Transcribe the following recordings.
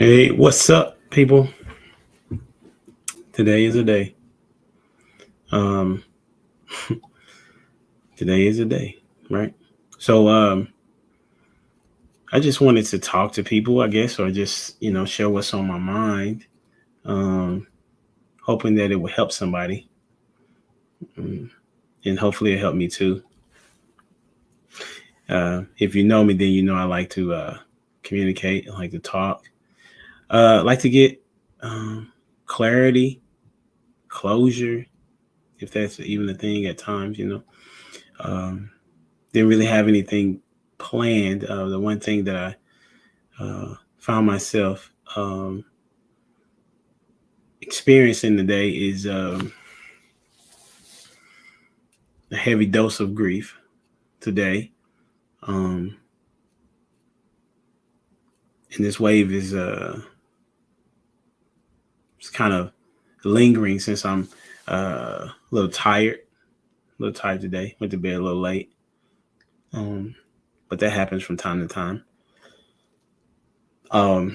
Hey, what's up, people? Today is a day. Um, Today is a day, right? So, I just wanted to talk to people, I guess, or just share what's on my mind. Um, Hoping that it will help somebody, um, and hopefully it helped me too. If you know me, then you know I like to communicate. I like to talk. I like to get clarity, closure, if that's even a thing at times. Um, didn't really have anything planned. The one thing that I found myself experiencing today is a heavy dose of grief today. Um, and this wave is it's kind of lingering since I'm a little tired today. Went to bed a little late. Um, but that happens from time to time. But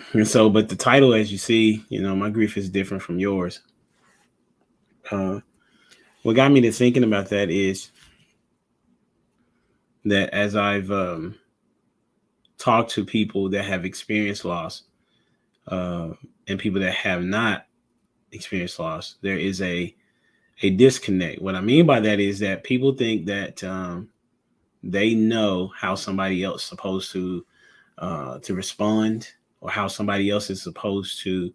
the title, as you see, my grief is different from yours. Uh, what got me to thinking about that is that as I've talked to people that have experienced loss uh, and people that have not experienced loss, there is a disconnect. What I mean by that is that people think that they know how somebody else is supposed to respond, or how somebody else is supposed to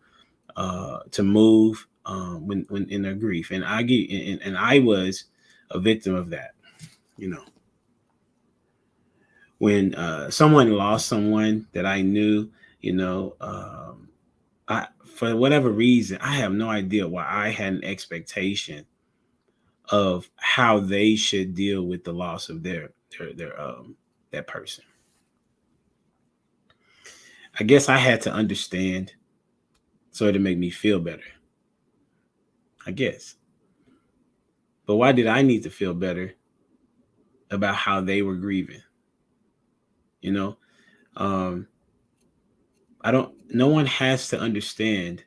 move when in their grief. And I was a victim of that. You know, when someone lost someone that I knew, you know, I for whatever reason, I have no idea why I had an expectation of how they should deal with the loss of their that person. I guess I had to understand so to make me feel better. I guess. But why did I need to feel better about how they were grieving? You know, um, I don't. No one has to understand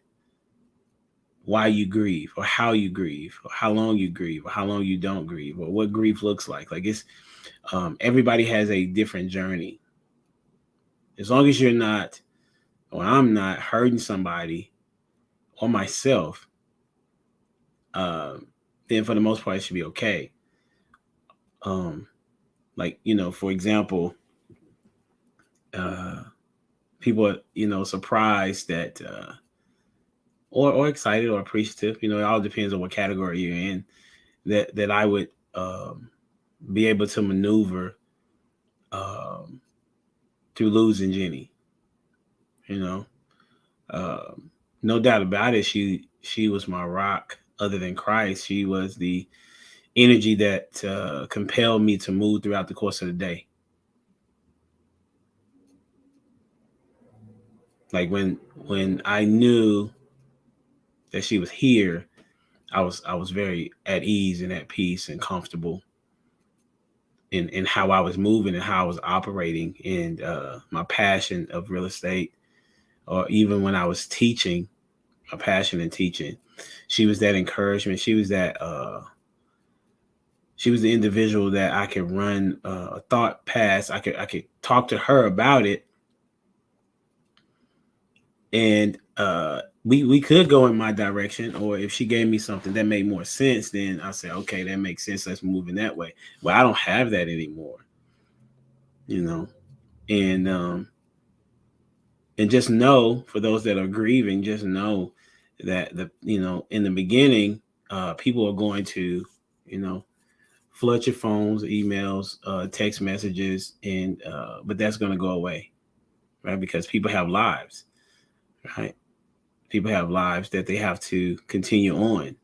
why you grieve, or how you grieve, or how long you grieve, or how long you don't grieve, or what grief looks like. Like it's everybody has a different journey. As long as you're not, or I'm not hurting somebody or myself, um, then for the most part it should be okay. Um, like for example, uh, people are surprised that or excited or appreciative. It all depends on what category you're in. That I would be able to maneuver um, through losing Jenny. You know, um, no doubt about it. She was my rock. Other than Christ, she was the energy that compelled me to move throughout the course of the day. Like when I knew that she was here, I was very at ease and at peace and comfortable in how I was moving and how I was operating, and my passion of real estate, or even when I was teaching, my passion in teaching. She was that encouragement. She was the individual that I could run a thought past. I could talk to her about it, and we could go in my direction. Or if she gave me something that made more sense, then I said, okay, that makes sense. Let's move in that way. Well, I don't have that anymore, you know. And just know, for those that are grieving, just know that in the beginning, people are going to you know flood your phones, emails, text messages, and but that's going to go away, right? Because people have lives, right? People have lives that they have to continue on,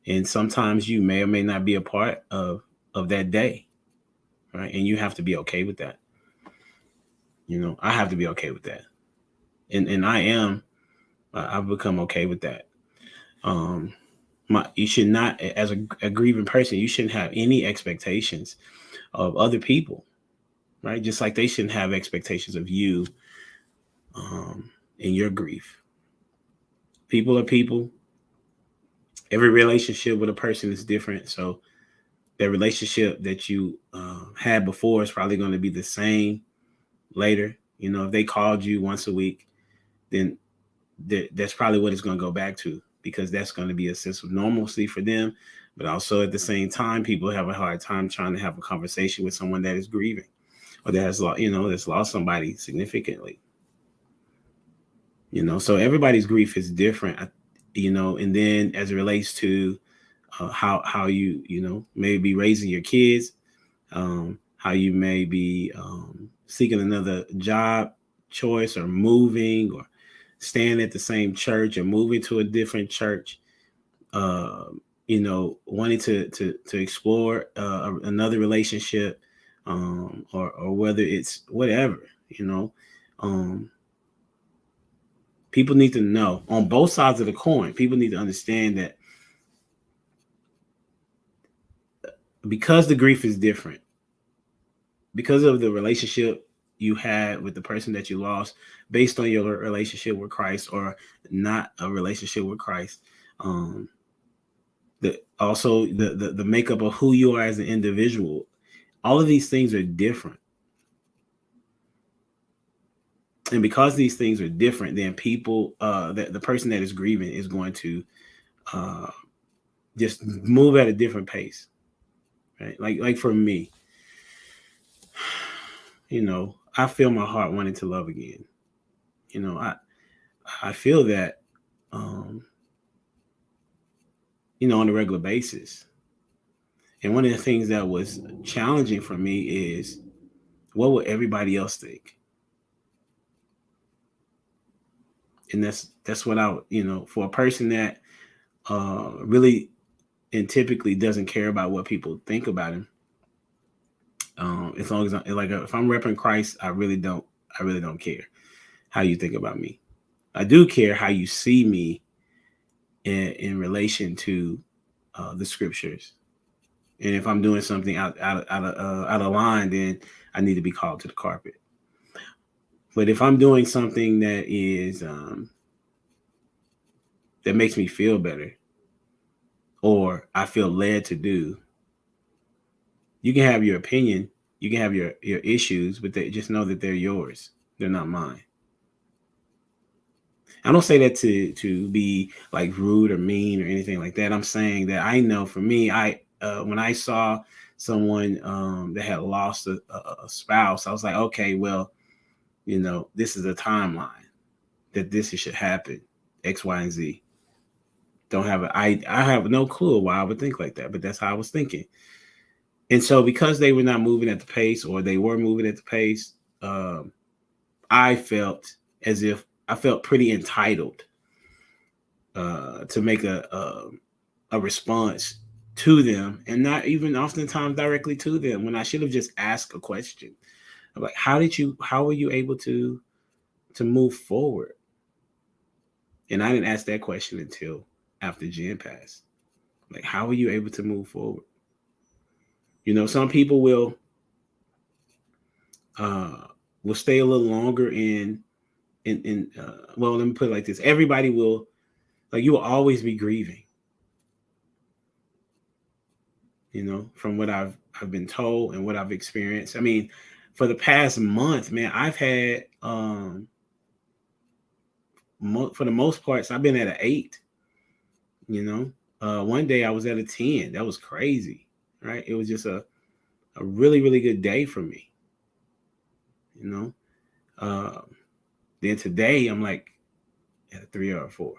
and sometimes you may or may not be a part of that day, right? And you have to be okay with that. I have to be okay with that, and I am. I've become okay with that. Um, you should not, as a grieving person, you shouldn't have any expectations of other people, right? Just like they shouldn't have expectations of you. Um, in your grief. People are people. Every relationship with a person is different. So that relationship that you had before is probably going to be the same later. You know, if they called you once a week, then that's probably what it's going to go back to, because that's going to be a sense of normalcy for them. But also at the same time, people have a hard time trying to have a conversation with someone that is grieving or that has lost, that's lost somebody significantly. So everybody's grief is different, and then as it relates to how you may be raising your kids, how you may be seeking another job choice, or moving, or staying at the same church, or moving to a different church, wanting to explore another relationship, or whether it's whatever, um, people need to know on both sides of the coin. People need to understand that because the grief is different, because of the relationship you had with the person that you lost, based on your relationship with Christ or not a relationship with Christ, the makeup of who you are as an individual, all of these things are different. And because these things are different, then people, that the person that is grieving is going to just move at a different pace, right? Like for me, I feel my heart wanting to love again. I feel that, on a regular basis. And one of the things that was challenging for me is, what would everybody else think? And that's what for a person that really and typically doesn't care about what people think about him. As long as if I'm repping Christ, I really don't care how you think about me. I do care how you see me in relation to the scriptures. And if I'm doing something out of line, then I need to be called to the carpet. But if I'm doing something that is that makes me feel better, or I feel led to do, you can have your opinion, you can have your issues, but just know that they're yours. They're not mine. I don't say that to be like rude or mean or anything like that. I'm saying that I know for me, when I saw someone that had lost a spouse, I was like, okay, well, this is a timeline that this should happen, X, Y, and Z. I have no clue why I would think like that, but that's how I was thinking. And so because they were not moving at the pace, or they were moving at the pace, I felt as if I felt pretty entitled to make a response to them, and not even oftentimes directly to them, when I should have just asked a question. I'm like, how were you able to move forward? And I didn't ask that question until after Jen passed. Like, how were you able to move forward? Some people will stay a little longer well, let me put it like this. Everybody will, you will always be grieving. From what I've been told and what I've experienced. I mean, for the past month, man, I've had for the most parts, I've been at an 8. One day I was at a 10. That was crazy, right? It was just a really, really good day for me. Then today I'm like at a 3 or a 4.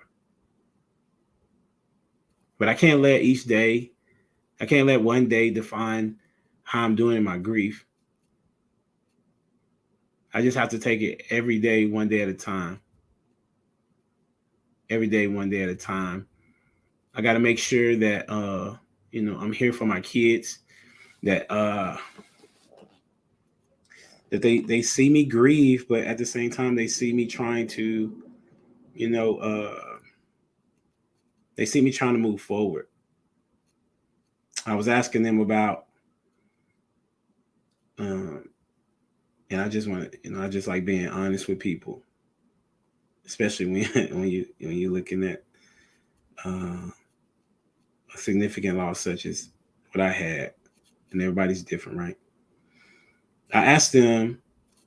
But I can't let one day define how I'm doing in my grief. I just have to take it every day, one day at a time. Every day, one day at a time. I got to make sure that, I'm here for my kids, that that they see me grieve, but at the same time, they see me trying to, they see me trying to move forward. I was asking them about, and I just want to, I just like being honest with people. especially when you're looking at a significant loss such as what I had, and everybody's different, right? I asked them,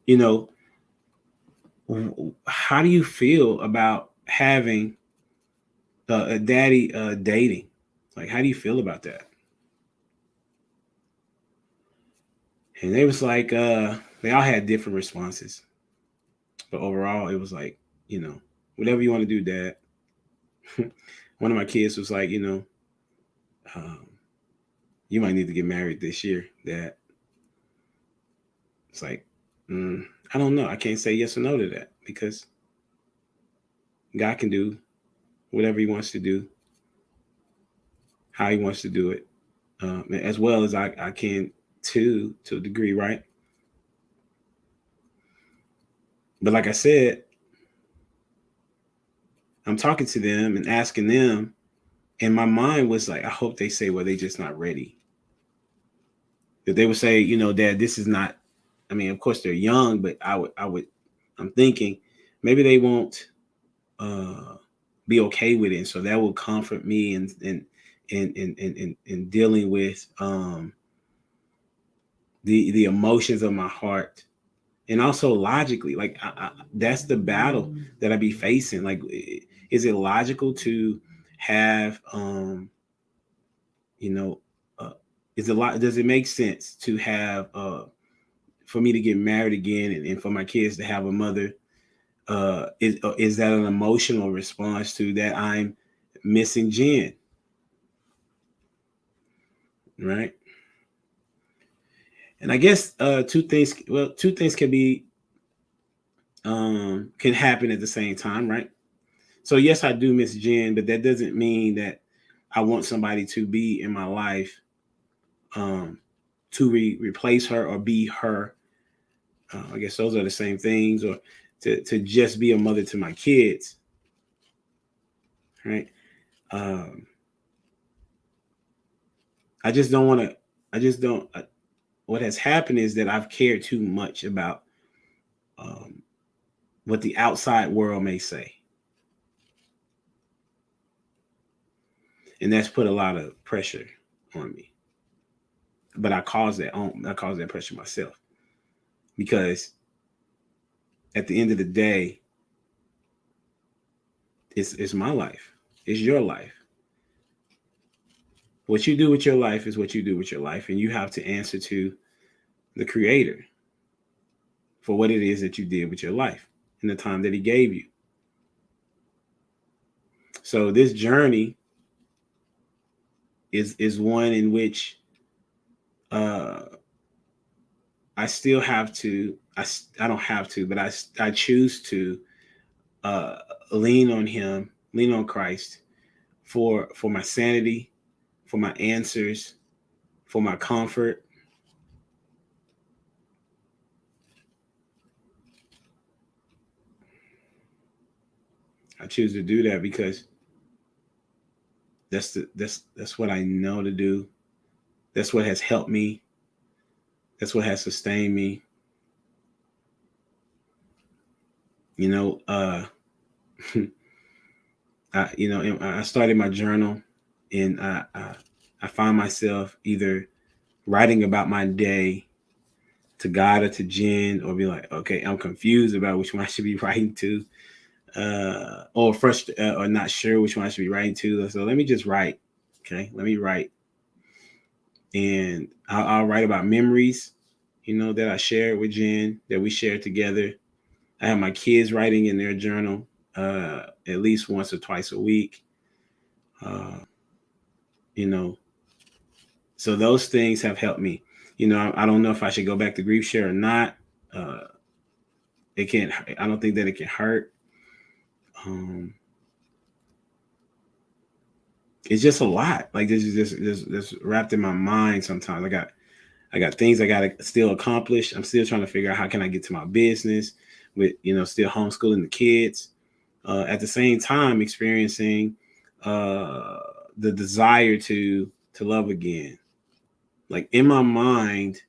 you know, how do you feel about having a daddy dating? Like, how do you feel about that? And they was like, they all had different responses, but overall, it was like, whatever you want to do, Dad. One of my kids was like, um, you might need to get married this year, Dad. It's like, I don't know. I can't say yes or no to that because God can do whatever He wants to do, how He wants to do it, as well as I can too, to a degree, right? But like I said, I'm talking to them and asking them, and my mind was like, I hope they say, well, they just not ready. That they would say, Dad, this is not. I mean, of course they're young, but I'm thinking maybe they won't be okay with it, and so that will comfort me in dealing with the emotions of my heart, and also logically, like that's the battle that I be facing. Like, is it logical to have you know uh, is a lot does it make sense to have for me to get married again, and for my kids to have a mother? Is that an emotional response to that I'm missing Jen, right? And I guess two things can be can happen at the same time, right? So yes, I do miss Jen, but that doesn't mean that I want somebody to be in my life um, to replace her or be her. I guess those are the same things, or to just be a mother to my kids, right? Um, I just don't want to. I just don't. What has happened is that I've cared too much about um, what the outside world may say, and that's put a lot of pressure on me. But I caused that pressure myself because at the end of the day, it's my life. It's your life. What you do with your life is what you do with your life, and you have to answer to the Creator for what it is that you did with your life in the time that He gave you. So this journey is one in which uh, I still have to. I don't have to, but I choose to uh, lean on Him, lean on Christ for my sanity, for my answers, for my comfort. I choose to do that because that's what I know to do. That's what has helped me. That's what has sustained me. You know, I started my journal, and I find myself either writing about my day to God or to Jen, or be like, okay, I'm confused about which one I should be writing to, or frustrated, or not sure which one I should be writing to. So let me just write. Okay, let me write, and I'll write about memories, that I shared with Jen, that we shared together. I have my kids writing in their journal at least once or twice a week. Uh, you know, so those things have helped me. I don't know if I should go back to grief share or not. Uh, it can't. I don't think that it can hurt. Um, it's just a lot. Like this is just wrapped in my mind. Sometimes I got things I got to still accomplish. I'm still trying to figure out how can I get to my business with still homeschooling the kids. At the same time, experiencing the desire to love again. Like in my mind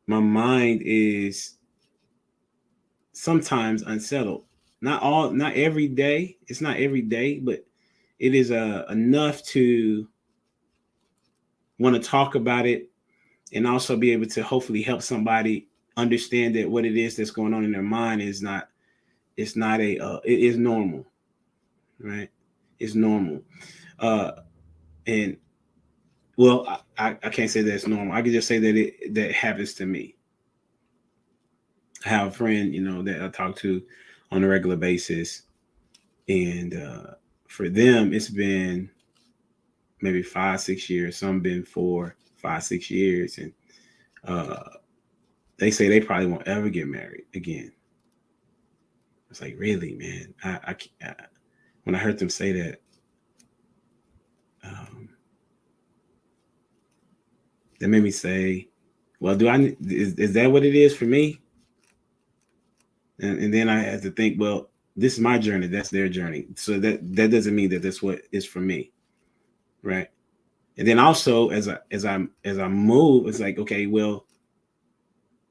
is sometimes unsettled. Not every day. It's not every day, but it is enough to want to talk about it, and also be able to hopefully help somebody understand that what it is that's going on in their mind is not. It's not it is normal, right? It's normal, and well, I can't say that's normal. I can just say that happens to me. I have a friend, that I talk to on a regular basis, and for them, it's been maybe 5, 6 years. Some been 4, 5, 6 years, and they say they probably won't ever get married again. It's like, really, man. When I heard them say that, um, that made me say, well, is that what it is for me? And then I had to think, well, this is my journey. That's their journey. So that doesn't mean that that's what is for me, right? And then also as I move, it's like, okay, well,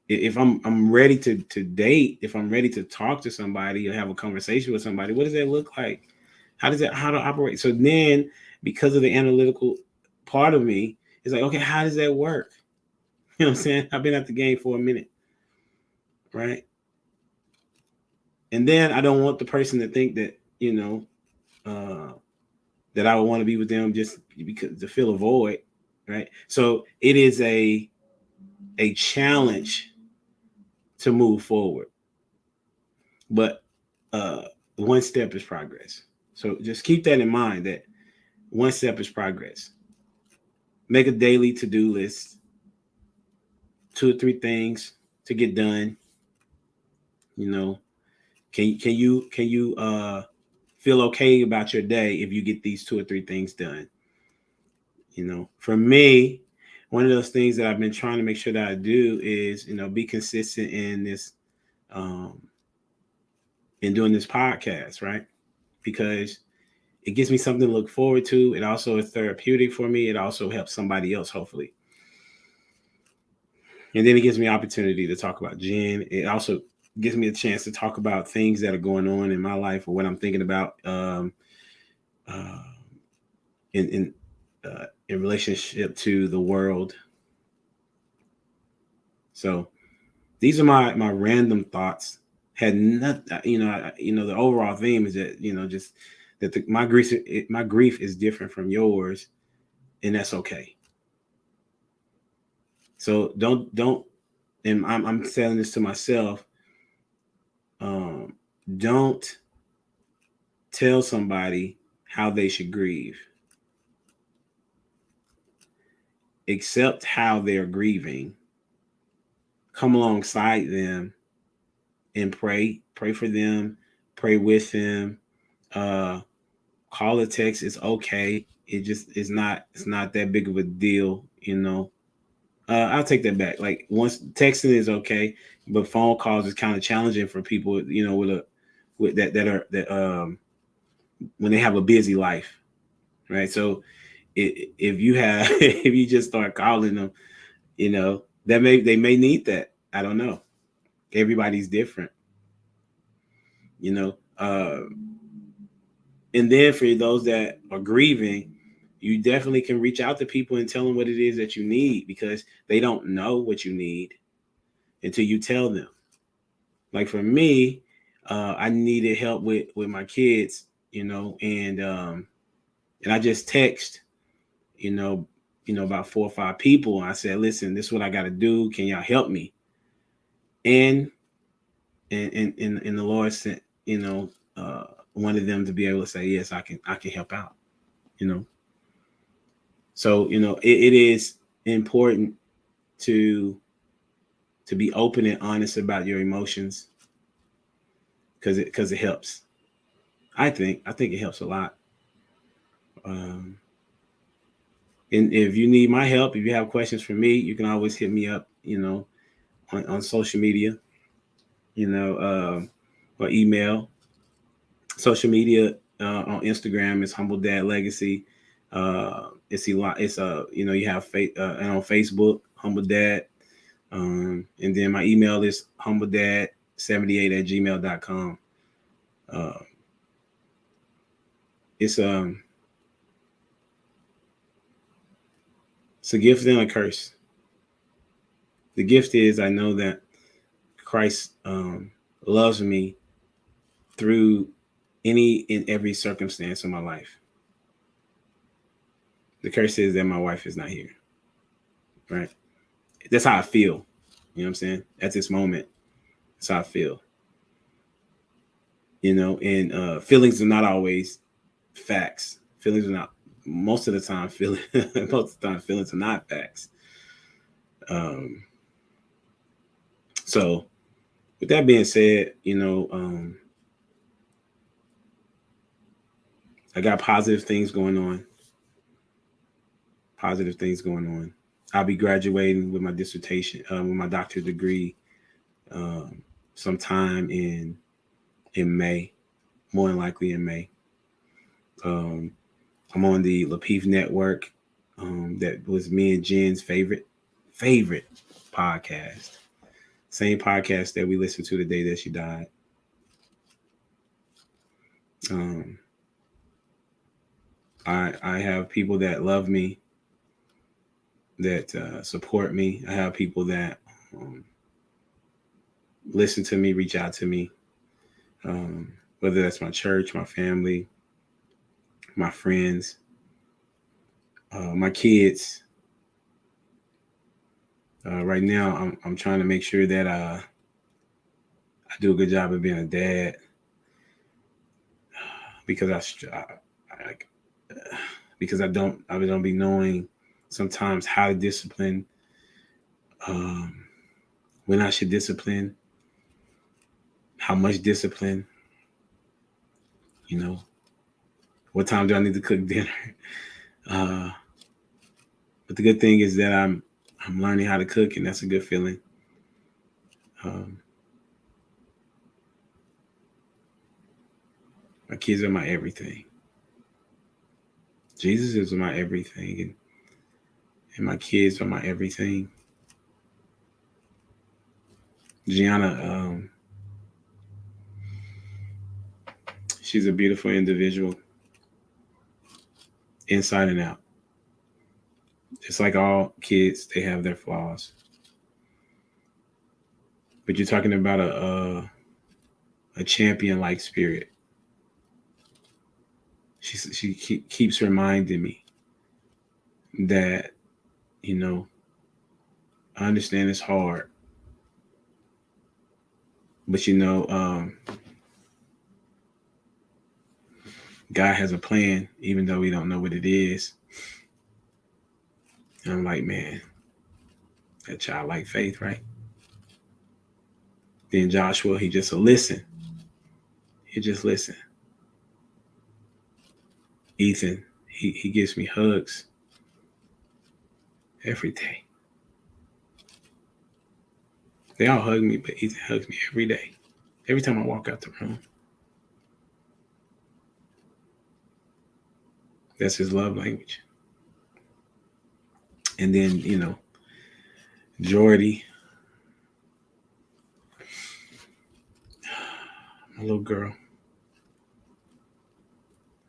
if I'm ready to date, if I'm ready to talk to somebody or have a conversation with somebody, what does that look like? How to operate? So then, because of the analytical part of me, it's like, okay, how does that work? You know what I'm saying? I've been at the game for a minute, right? And then I don't want the person to think that, uh, that I would want to be with them just because to fill a void, right? So it is a challenge to move forward, but one step is progress. So just keep that in mind, that one step is progress. Make a daily to-do list, 2 or 3 things to get done. Can you feel okay about your day if you get these 2 or 3 things done? For me, one of those things that I've been trying to make sure that I do is, be consistent in this, in doing this podcast, right? Because it gives me something to look forward to. It also is therapeutic for me. It also helps somebody else, hopefully. And then it gives me opportunity to talk about Jen. It also gives me a chance to talk about things that are going on in my life or what I'm thinking about uh, in relationship to the world. So these are my random thoughts. Had nothing, the overall theme is that, just that my grief is different from yours, and that's okay. So don't, and I'm saying this to myself. Don't tell somebody how they should grieve. Accept how they're grieving. Come alongside them and pray for them, pray with them. Call or text is okay. It just is not. It's not that big of a deal, I'll take that back. Like, once texting is okay, but phone calls is kind of challenging for people, with that when they have a busy life, right? So if you have if you just start calling them, they may need that. I don't know. Everybody's different, you know. And then for those that are grieving, you definitely can reach out to people and tell them what it is that you need, because they don't know what you need until you tell them. Like for me, I needed help with my kids, and I just text, about 4 or 5 people. And I said, listen, this is what I got to do. Can y'all help me? And the Lord sent, one of them to be able to say, yes, I can help out, So, it is important to be open and honest about your emotions, because it helps. I think it helps a lot. And if you need my help, if you have questions for me, you can always hit me up, on social media, or email. Social media, on Instagram is Humble Dad Legacy. You have and on Facebook, Humble Dad. And then my email is humbledad78@gmail.com. Uh, it's a gift and a curse. The gift is I know that Christ loves me through any and every circumstance of my life. The curse is that my wife is not here. Right? That's how I feel. You know what I'm saying? At this moment, that's how I feel. And feelings are not always facts. Feelings are not most of the time. Most of the time, feelings are not facts. So, with that being said, I got positive things going on. Positive things going on. I'll be graduating with my dissertation, with my doctorate degree, sometime in May, more than likely in May. I'm on the Lapeef Network. That was me and Jen's favorite podcast. Same podcast that we listened to the day that she died. I have people that love me, that support me. I have people that listen to me, reach out to me, whether that's my church, my family, my friends, my kids. Right now, I'm trying to make sure that I do a good job of being a dad, because I don't be knowing sometimes how to discipline, when I should discipline, how much discipline, what time do I need to cook dinner? But the good thing is that I'm learning how to cook, and that's a good feeling. My kids are my everything. Jesus is my everything, and my kids are my everything. Gianna, she's a beautiful individual, inside and out. Just like all kids, they have their flaws. But you're talking about a champion-like spirit. She keeps reminding me that, I understand it's hard, but God has a plan, even though we don't know what it is. And I'm like, man, that childlike faith, right? Then Joshua, he just listen. He just listen. Ethan, he gives me hugs every day. They all hug me, but Ethan hugs me every day. Every time I walk out the room. That's his love language. And then, Jordy, my little girl,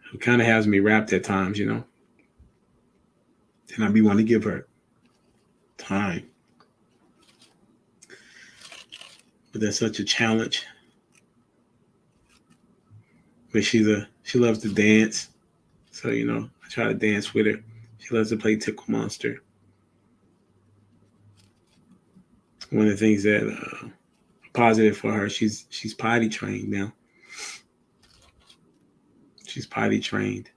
who kind of has me wrapped at times, And I be wanting to give her time. But that's such a challenge. But she loves to dance. So, I try to dance with her. She loves to play Tickle Monster. One of the things that positive for her, she's potty trained now. She's potty trained.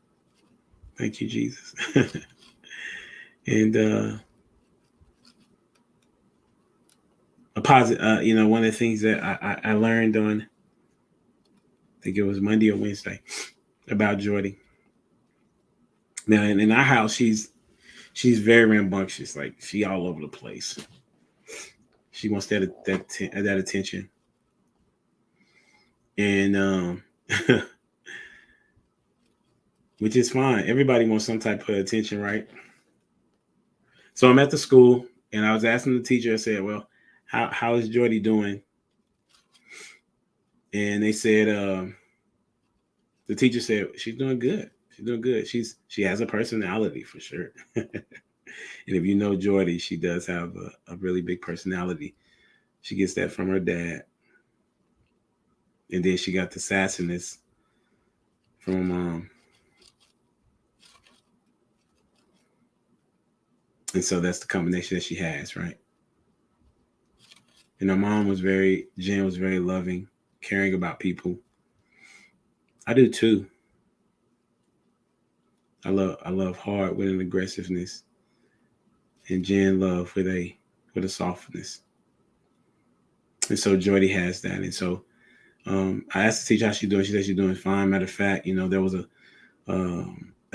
Thank you, Jesus. And a positive, one of the things that I learned on, I think it was Monday or Wednesday, about Jordy. Now, in our house, she's very rambunctious. Like, she all over the place. She wants that attention. And which is fine. Everybody wants some type of attention, right? So I'm at the school, and I was asking the teacher, I said, well, how is Jordy doing? And they said, The teacher said she's doing good. She's doing good. She has a personality for sure. And if you know Jordy, she does have a really big personality. She gets that from her dad, and then she got the sassiness from mom. And so that's the combination that she has, right? And her mom was Jen was very loving, caring about people. I do too. I love hard with an aggressiveness, and Jen love with a softness. And so Jordy has that. And so I asked the teacher how she's doing. She said she's doing fine. Matter of fact, there was a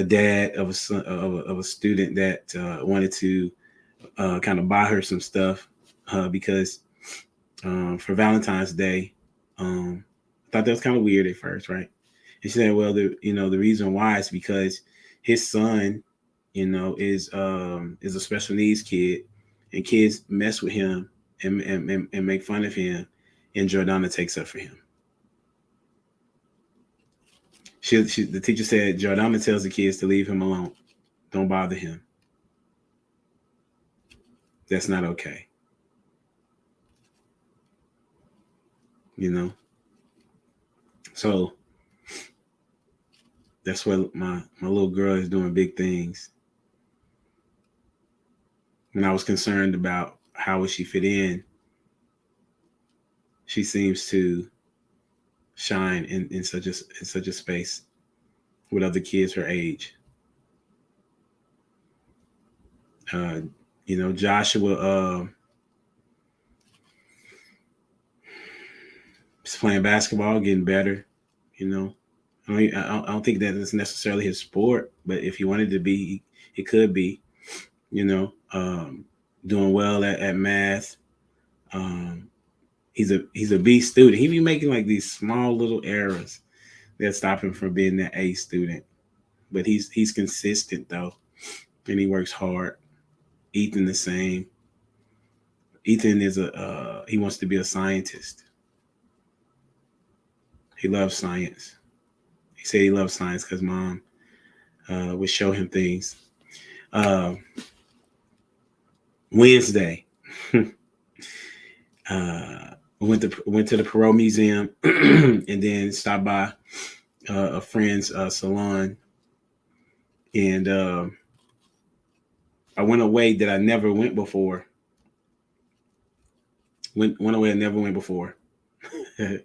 dad of a son, of a student that wanted to kind of buy her some stuff because for Valentine's Day. I thought that was kind of weird at first, right? And she said, "Well, the reason why is because his son, is a special needs kid, and kids mess with him and make fun of him, and Jordana takes up for him." The teacher said Jordana tells the kids to leave him alone, don't bother him. That's not okay, you know. So that's what my little girl is doing big things. When I was concerned about how would she fit in, she seems to shine in such a space with other kids her age. Joshua is playing basketball, getting better. You know, I don't think that it's necessarily his sport, but if he wanted to be, he could be. You know, doing well at math. Um, he's a B student. He be making like these small little errors that stop him from being that A student. But he's consistent though, and he works hard. Ethan the same. Ethan is he wants to be a scientist. He loves science. He said he loves science because mom would show him things. Uh, Wednesday, went to the Perot Museum and then stopped by a friend's salon, and I went away that I never went before. Went away I never went before, and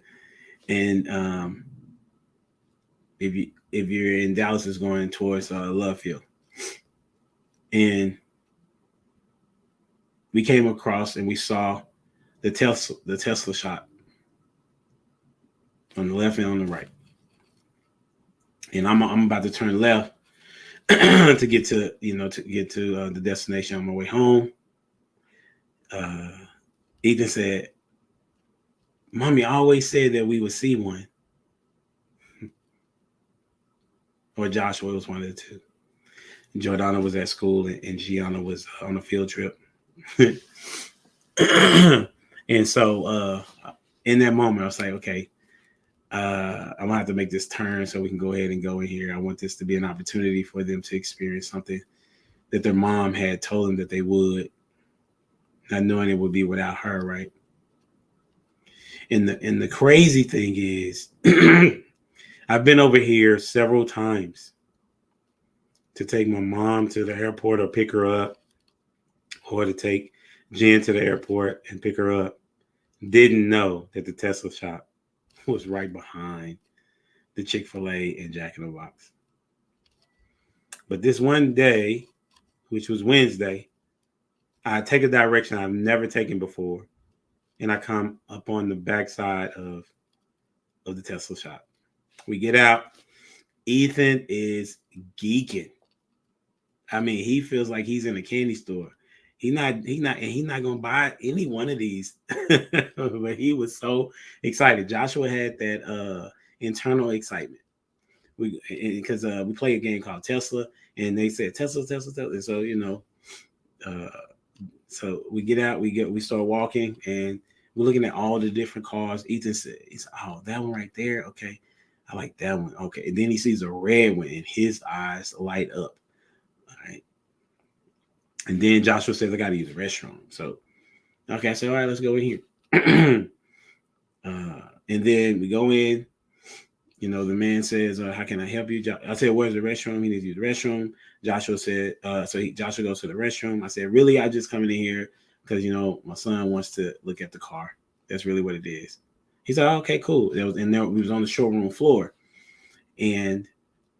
if you're in Dallas, it's going towards Love Field, and we came across and we saw the Tesla shop on the left and on the right, and I'm about to turn left to get to the destination on my way home. Uh, Ethan said, "Mommy always said that we would see one," or Joshua was one of the two. Jordana was at school and Gianna was on a field trip. And so in that moment, I was like, okay, I'm gonna have to make this turn so we can go ahead and go in here. I want this to be an opportunity for them to experience something that their mom had told them that they would, not knowing it would be without her, right? And the crazy thing is, I've been over here several times to take my mom to the airport or pick her up, or to take Jen to the airport and pick her up. Didn't know that the Tesla shop was right behind the Chick-fil-A and Jack in the Box. But this one day, which was Wednesday, I take a direction I've never taken before, and I come up on the backside of the Tesla shop. We get out. Ethan is geeking. I mean, he feels like he's in a candy store. He's not gonna buy any one of these. But he was so excited. Joshua had that internal excitement. Because we play a game called Tesla, and they said Tesla, Tesla, Tesla. And so uh, so we get out, we start walking, and we're looking at all the different cars. Ethan said, "Oh, that one right there, okay." I like that one. Okay. And then he sees a red one and his eyes light up. All right. And then Joshua says, I got to use the restroom. So, okay, I said, all right, let's go in here. And then we go in. You know, the man says, how can I help you? I said, where's the restroom? He needs to use the restroom. Joshua said, Joshua goes to the restroom. I said, really? I just coming in here because, you know, my son wants to look at the car. That's really what it is. He said, oh, okay, cool. We was on the showroom floor. And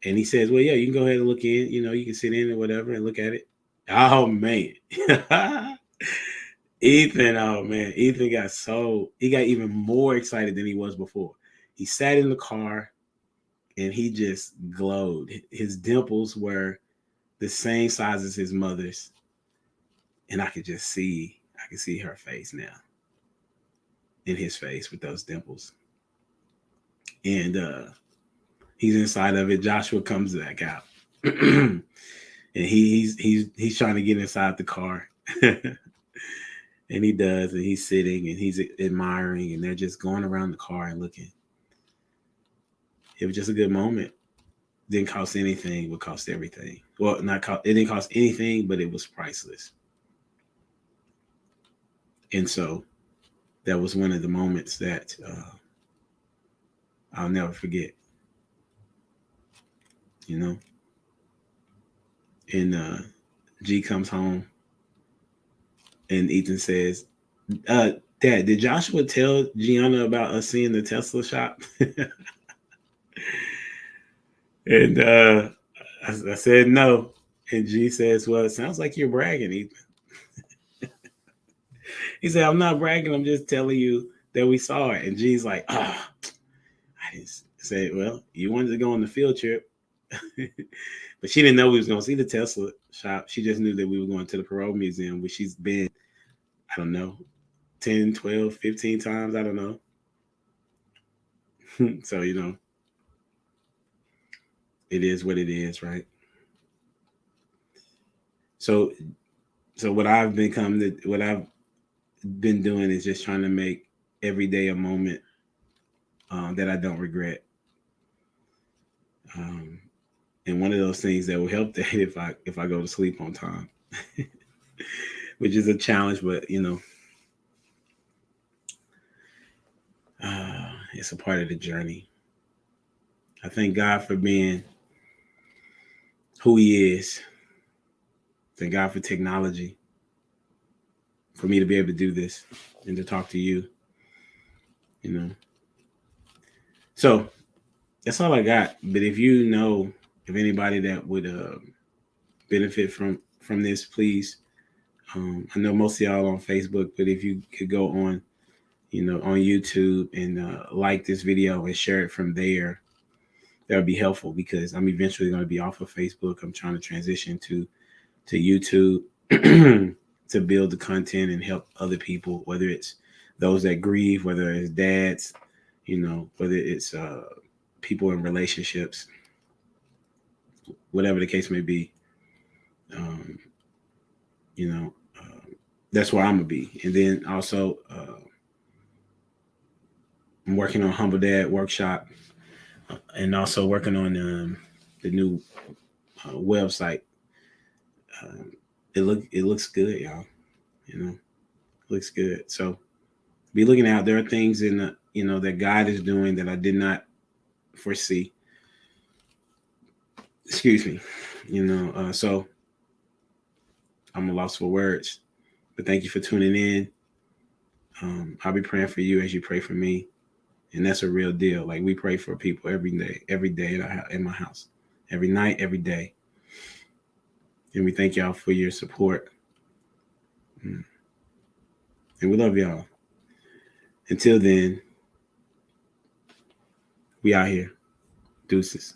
he says, well, yeah, you can go ahead and look in. You know, you can sit in or whatever and look at it. Oh, man. Ethan, oh, man. Ethan he got even more excited than he was before. He sat in the car and he just glowed. His dimples were the same size as his mother's. And I could see her face now. In his face with those dimples. And he's inside of it. Joshua comes back out. And he's trying to get inside the car. And he does, and he's sitting and he's admiring, and they're just going around the car and looking. It was just a good moment. Didn't cost anything, would cost everything. Well, it didn't cost anything, but it was priceless. And so that was one of the moments that I'll never forget. You know? And G comes home and Ethan says, Dad, did Joshua tell Gianna about us seeing the Tesla shop? And I said no. And G says, well, it sounds like you're bragging, Ethan. He said, I'm not bragging. I'm just telling you that we saw it. And G's like, I just said, well, you wanted to go on the field trip. But she didn't know we was going to see the Tesla shop. She just knew that we were going to the Parole Museum, which she's been, I don't know, 10, 12, 15 times. I don't know. So, you know, it is what it is, right? So what I've been doing is just trying to make every day a moment that I don't regret. And one of those things that will help that if I go to sleep on time, which is a challenge, but you know, it's a part of the journey. I thank God for being who He is. Thank God for technology, for me to be able to do this and to talk to you. You know, so that's all I got. But if you know of anybody that would benefit from this, please. I know most of y'all on Facebook, but if you could go on, you know, on YouTube and like this video and share it from there, that would be helpful because I'm eventually going to be off of Facebook. I'm trying to transition to YouTube to build the content and help other people, whether it's those that grieve, whether it's dads, you know, whether it's people in relationships, whatever the case may be. You know, that's where I'm gonna be. And then also, I'm working on Humble Dad Workshop, and also working on the new website. It looks good, y'all. You know, it looks good. So be looking out. There are things in the, you know, that God is doing that I did not foresee. Excuse me. You know, so I'm a loss for words. But thank you for tuning in. I'll be praying for you as you pray for me. And that's a real deal. Like we pray for people every day in my house, every night, every day. And we thank y'all for your support. And we love y'all. Until then, we out here. Deuces.